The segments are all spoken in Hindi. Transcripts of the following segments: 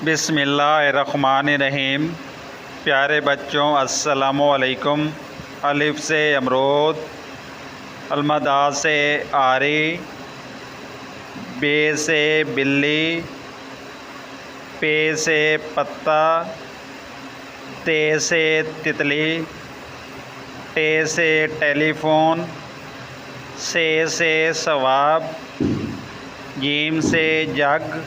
बिस्मिल्लाहिर्रहमानिर्रहीम। प्यारे बच्चों, अस्सलामुअलैकुम। अलिफ से अमरूद, अलमदा से आरी, बे से बिल्ली, पे से पत्ता, ते से तितली, टे से टेलीफ़ोन, से सवाब, जीम से जग,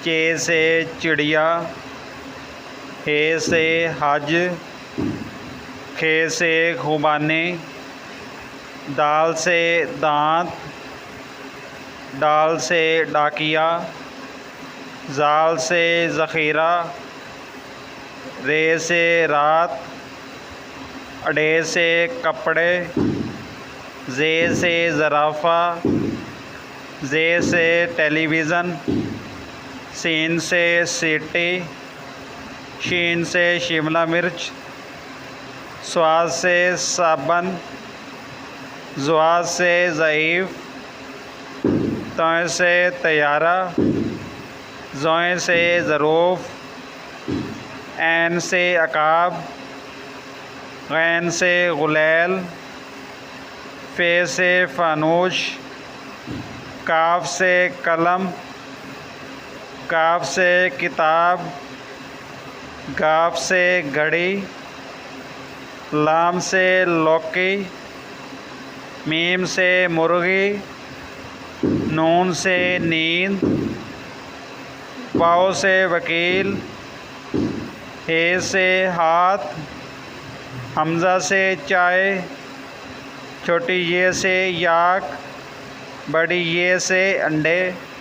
चे से चिड़िया, हे से हज, खे से खुबानी, दाल से दांत, डाल से डाकिया, जाल से ज़ख़ीरा, रे से रात, अडे से कपड़े, जे से ज़राफ़ा, जे से टेलीविज़न, सीन से सीटी, शीन से शिमला मिर्च, स्वाद से साबन, ज़ुआद से ज़ईफ़, तय से तैयारा, ज़ोए से ज़रूफ़, ऐन से अकाब, गैन से गुलैल, फ़े से फ़ानूश, काफ से कलम, काफ से किताब, गाफ से घड़ी, लाम से लौकी, मीम से मुर्गी, नून से नींद, वाव से वकील, हे से हाथ, हमज़ा से चाय, छोटी ये से याक, बड़ी ये से अंडे।